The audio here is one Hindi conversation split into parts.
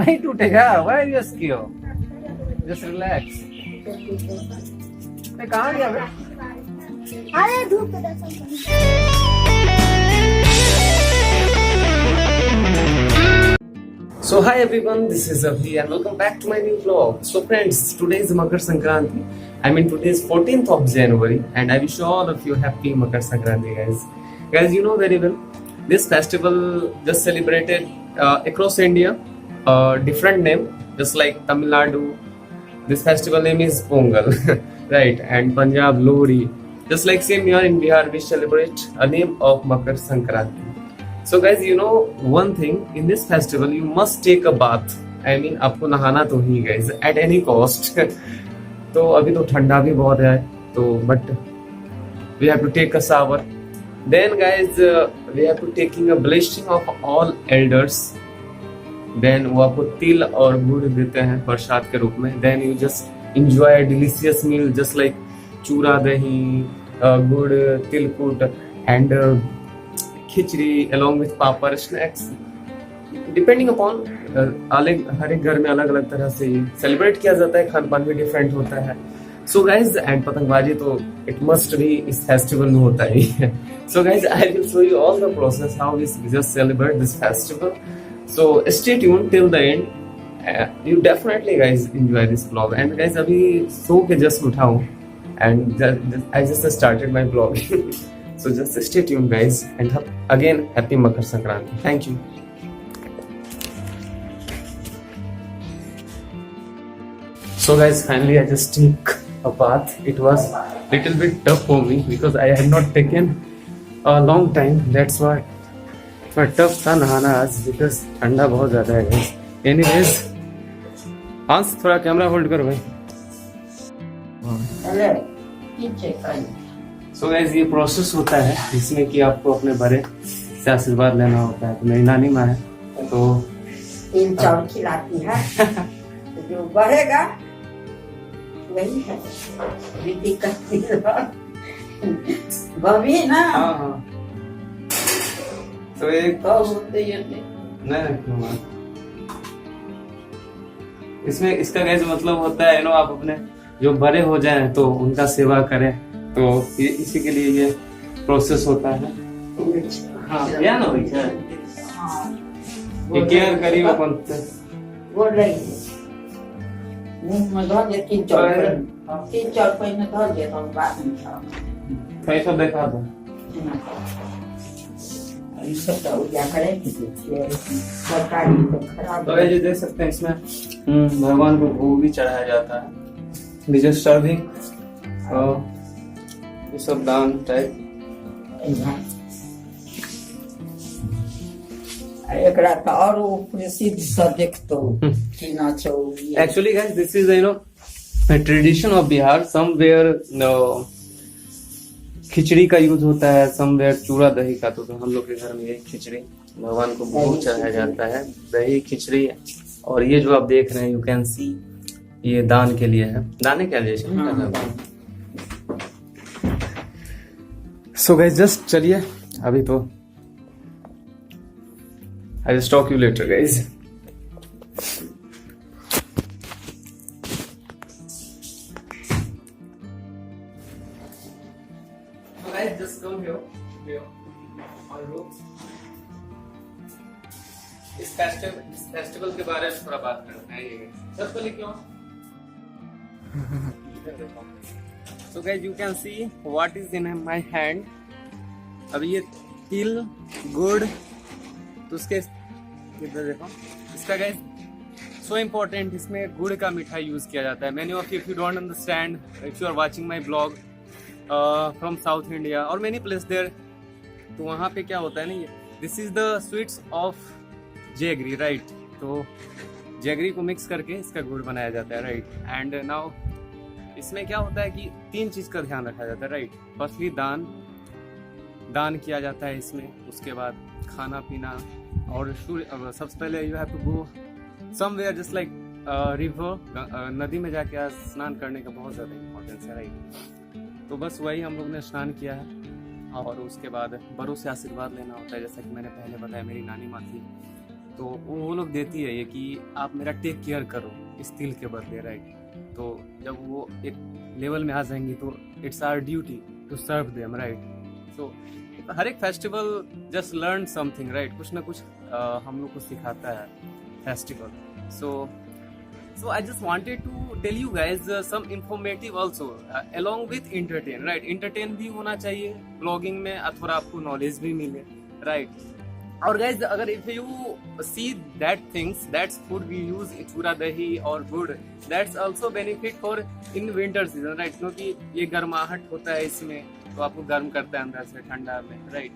नहीं टूटेगा। Why you square, just relax. कहाँ गया बे? अरे धूप के दर्शन So hi everyone, this is Abhi and welcome back to my new vlog. So friends, today is Makar Sankranti. I mean today is 14th of January and I wish all of you happy Makar Sankranti guys. Guys, you know very well, this festival just celebrated across India, different name, just like Tamil Nadu, this festival name is Pongal, right? And Punjab, Lohri. Just like same here in Bihar, we celebrate a name of Makar Sankranti. So guys, you know one thing, in this festival you must take a bath. I mean आपको नहाना तो ही guys at any cost. तो अभी तो ठंडा भी बहुत है तो but we have to take a shower. Then guys we have to taking a blessing of all elders. Then वो आपको तिल और गुड़ देते हैं प्रसाद के रूप में. Then you just enjoy a delicious meal just like चूरा दही, गुड़, तिलकुट and khichdi along with papad, snacks. Depending upon हर एक घर में अलग अलग तरह से सेलिब्रेट किया जाता है, खान पान भी डिफरेंट होता है. So guys, and पतंगबाजी तो it must be इस फेस्टिवल में होता ही है. So guys, I will show you all the process how we just celebrate this festival. So stay tuned till the end. You definitely guys enjoy this vlog. And guys अभी सो के just उठा हूँ and I just started my vlog. So just stay tuned guys and again happy Makar Sankranti. Thank you. So guys, finally I just took a bath. It was little bit tough for me because I had not taken a long time. That's why थोड़ा tough था नहाना आज because ठंडा बहुत ज़्यादा है guys. Anyways, हंस थोड़ा कैमरा होल्ड करो भाई. So guys, ये प्रोसेस होता है जिसमें कि आपको अपने बड़े से आशीर्वाद लेना होता है. तो मेरी नानी माँ है तो तीन चावल खिलाती है. जो बढ़ेगा वही है दीदी करती है भाभी ना. हाँ हाँ. तो एक नहीं इसमें इसका कैसे मतलब होता है आप अपने जो बड़े हो जाएं तो उनका सेवा करें, तो ये इसी के लिए ये प्रोसेस होता है. हाँ या ना भाई ये केयर करी अपन बोल रही है मुंह में धो दे तीन चार पहले धो दे तो बाद में कैसा देखा दो. ये सब तो क्या करेंगे सरकारी तो खराब. तो ये देख सकते हैं इसमें भगवान को भोग भी चढ़ाया जाता है. डिजस्टर भी ये सब दान टाइप. एकरा तो और प्रसिद्ध सब्जेक्ट तो कीना छौ. Actually guys, this is a tradition of Bihar. Somewhere खिचड़ी का यूज होता है, समवेयर चूड़ा दही का. तो हम लोग के घर में यही खिचड़ी भगवान को भोग चढ़ाया जाता है, दही खिचड़ी. और ये जो आप देख रहे हैं यू कैन सी, ये दान के लिए है, दाने के लिए. सो गाइस जस्ट चलिए अभी तो I will talk you later guys. Guys, just come here on roof. इस फेस्टिवल के बारे में थोड़ा बात करते हैं. ये सब पहले क्यों? So guys, you can see what is in my hand. अब ये तिल गुड़ तो उसके इधर देखो इसका guys so important, इसमें गुड़ का मिठाई यूज किया जाता है. Many of you, if you don't understand, if you are watching my blog from South India or many places there, तो वहाँ पे क्या होता है ना, ये this is the sweets of jaggery, right? तो जैगरी को मिक्स करके इसका गुड़ बनाया जाता है, राइट. एंड नाउ इसमें क्या होता है कि तीन चीज का ध्यान रखा जाता है, राइट. फर्स्टली दान किया जाता है इसमें, उसके बाद खाना पीना, और सबसे पहले you have to go somewhere just like river, नदी में जाके स्नान करने का बहुत ज़्यादा इम्पोर्टेंस है, राइट. तो बस वही हम लोग ने स्नान किया है और उसके बाद बड़ों से आशीर्वाद लेना होता है. जैसा कि मैंने पहले बताया, मेरी नानी माँ थी तो वो लोग देती है ये कि आप मेरा टेक केयर करो इस तिल के बदले, राइट। तो जब वो एक लेवल में आ जाएंगी तो it's our duty to serve them, right. So हर एक festival just learn something, right. कुछ ना कुछ हम लोग को सिखाता है festival. So I just wanted to tell you guys some informative also along with entertain, right? Entertain भी होना चाहिए ब्लॉगिंग में, थोड़ा आपको नॉलेज भी मिले, right? और guys, अगर if you see that things, that's food we use, चूरा दही और गुड़, that's also benefit for in winter season, right? क्योंकि ये गर्माहट होता है इसमें, तो आपको गर्म करता है अंदर से ठंडा में, right?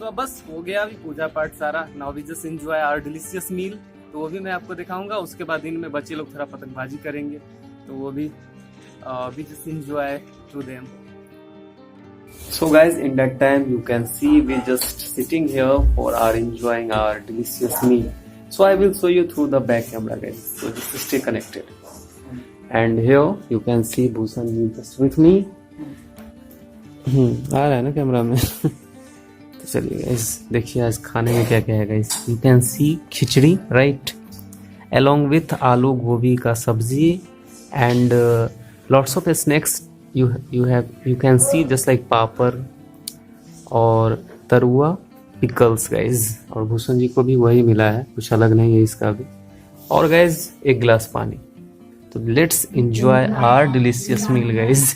So बस हो गया अभी पूजा पाठ सारा। Now we just enjoy our delicious meal, तो वो भी मैं आपको दिखाऊंगा। उसके बाद दिन में बच्चे लोग थोड़ा पतंगबाजी करेंगे, तो वो भी just enjoy to them. So guys, in that time you can see we just sitting here for our enjoying our delicious meal. So I will show you through the back camera, guys. So just stay connected. And here you can see Bhusan ji just with me. आ रहा है ना कैमरा में। तो चलिए गाइस, देखिए आज खाने में क्या क्या है guys. You can see khichdi, right, along with आलू गोभी का सब्जी and lots of snacks. You can see just like पापड़ और तरुआ, पिकल्स गाइस। और भूषण जी को भी वही मिला है, कुछ अलग नहीं है इसका भी। और गाइस एक गिलास पानी। तो let's enjoy our delicious meal guys.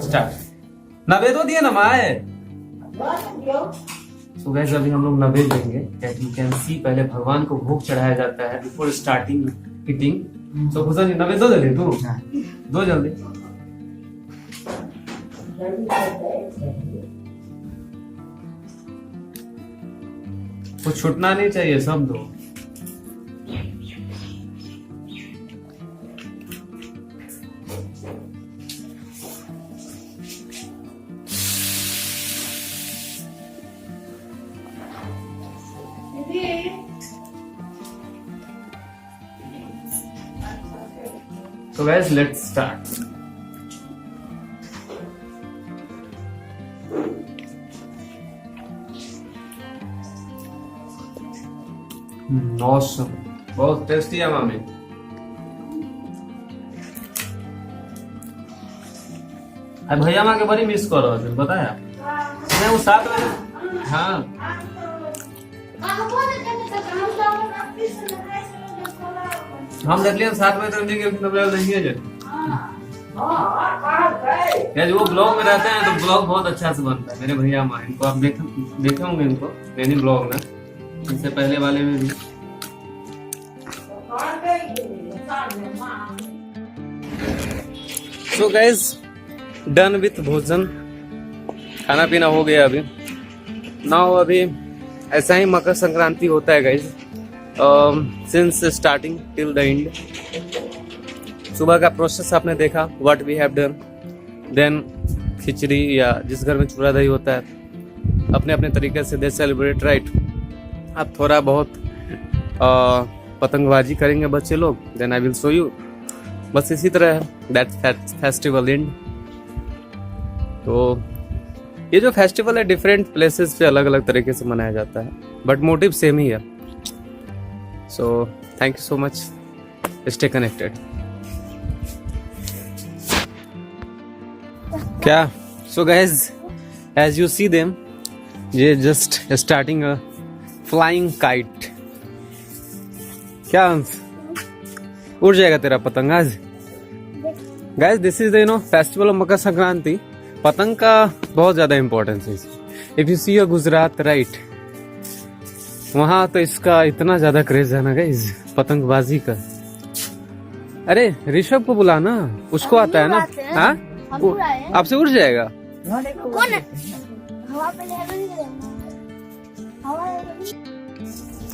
Start. नवेदो दिए ना माए। So guys, अभी हम लोग नवेद देंगे। That you can see पहले भगवान को भोग चढ़ाया जाता है before starting eating. So Bhushan ji Naved दो जल्दी, तू दो जल्दी। कुछ छूटना नहीं चाहिए, सब दो। So guys, let's start. Awesome. बहुत टेस्टी है मामी। भैया माँ के बड़ी मिस कर रहा है, बताया मैं वो 7 बजे। हाँ हम देख लिया 7 बजे तक नहीं गए, नहीं है यार। वो ब्लॉग में रहते हैं तो ब्लॉग बहुत अच्छा से बनता है। मेरे भैया माँ, इनको आप देखे होंगे इनको मैंने ब्लॉग में, इससे पहले वाले में भी। सो गाइस, डन विथ भोजन, खाना पीना हो गया अभी। नाउ अभी ऐसा ही मकर संक्रांति होता है guys, since starting till the end. सुबह का प्रोसेस आपने देखा, what we have done. Then khichdi या जिस घर में चूड़ा दही होता है, अपने अपने तरीके से दे सेलिब्रेट, राइट। अब थोड़ा बहुत पतंगबाजी करेंगे बच्चे लोग, then I will show you. बस इसी तरह है दैट फेस्टिवल एंड। तो ये जो फेस्टिवल है डिफरेंट प्लेसेस पे अलग अलग तरीके से मनाया जाता है, बट मोटिव सेम ही है। So thank you so much, stay connected. क्या? So guys, as you see them, ये just starting a flying kite. क्या अंश, उड़ जाएगा तेरा पतंग आज? Guys, this is the festival of Makar Sankranti. पतंग का बहुत ज्यादा इम्पोर्टेंस है। If you see Gujarat, right, वहां तो इसका इतना ज्यादा क्रेज है ना गाइज, पतंगबाजी का। अरे ऋषभ को बुला ना, उसको आता है ना। हाँ, आपसे उड़ जाएगा। कौन है? हवा पे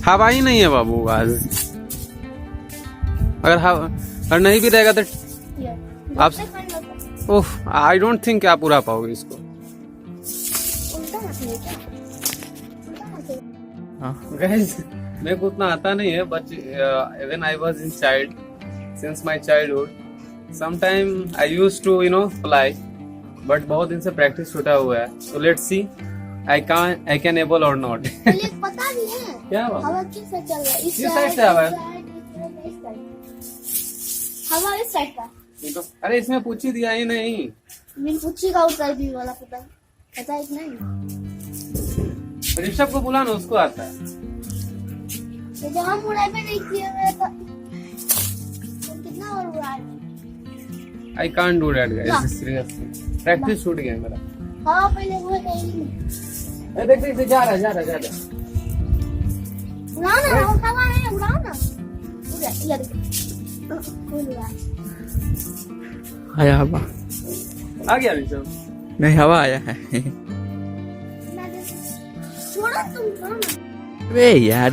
हवा ही नहीं है बाबू आज। अगर नहीं भी रहेगा तो आप, ओह, आई डोंट थिंक आप उड़ा पाओगे इसको। गाइस, मेरे को उतना आता नहीं है, but when I was in child, since my childhood, sometime I used to fly, but बहुत दिन से प्रैक्टिस छूटा हुआ है, so let's see I can able or not. मुझे पता नहीं है क्या बात? हवा किस साइड चल रहा है। किस साइड से हवा है? हवा इस साइड का। अरे इसमें पूछी दिया ही नहीं। मैंने पूछी का उस साइड भी वाला पता है कि नहीं? ऋषभ को बुला ना, उसको आता है। तो जब हम उड़ाई पे नहीं किए हुए तो कितना और उड़ाए? I can't do that guys, seriously. Practice छूट गया मेरा। हवा पहले हुआ नहीं। देख देख जा रहा जा रहा। उड़ाओ ना, हवा है, उड़ाओ ना। उड़ा, ये देखो। कोई उड़ा। आया हवा आ गया ऋषभ। नहीं, हवा आया है। छोड़ो तुम ना। वे यार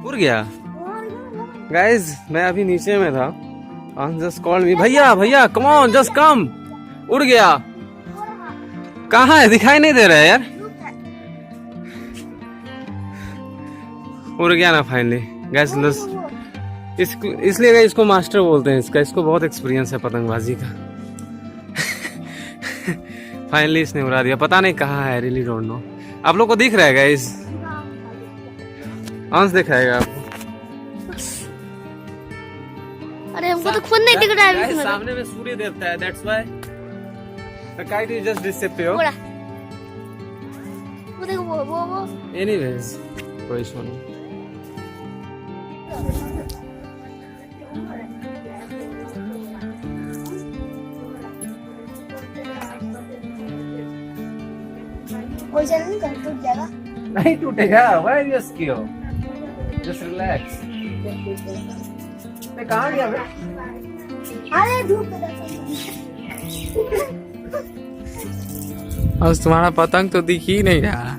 उड़ गया गाइस। मैं अभी नीचे में था, जस्ट कॉल मी, भैया कम ऑन जस्ट कम। उड़ गया। कहाँ है? दिखाई नहीं दे रहा है यार। उड़ गया ना फाइनली गाइस। इसलिए इसको मास्टर बोलते हैं इसको बहुत एक्सपीरियंस है पतंगबाजी का। फाइनली इसने उड़ा दिया, पता नहीं कहाँ है, रियली डोंट नो। आप लोग को दिख रहा है गाइस? अंश दिखाएगा आपको। अरे हमको तो खुद नहीं दिख रहा है। गाइस सामने में सूर्य देवता है, that's why the kite is just disappear. वो देखो वो एनीवेज कोई इशू नहीं। वो जल्दी कर टूट जाएगा। नहीं टूटेगा, why are you scare? Just relax. मैं कहाँ गया बे? अरे धूप पे आज तुम्हारा पतंग तो दिख ही नहीं रहा।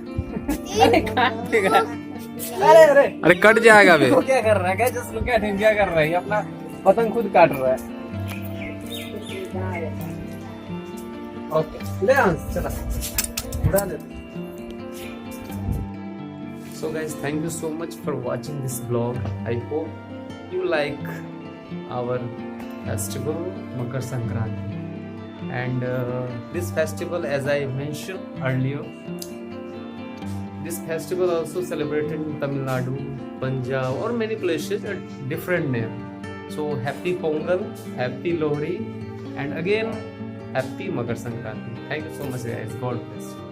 अरे काटेगा। अरे अरे कट जाएगा बे। वो क्या कर रहा है? जस्ट लुक एट हिम, क्या कर रहा है? ये अपना पतंग खुद काट रहा है। ओके ले अंश चला उड़ा दे। So guys, thank you so much for watching this vlog. I hope you like our festival Makar Sankranti. And this festival, as I mentioned earlier, this festival also celebrated in Tamil Nadu, Punjab or many places at different name. So happy Pongal, happy Lohri, and again happy Makar Sankranti. Thank you so much guys. God bless you.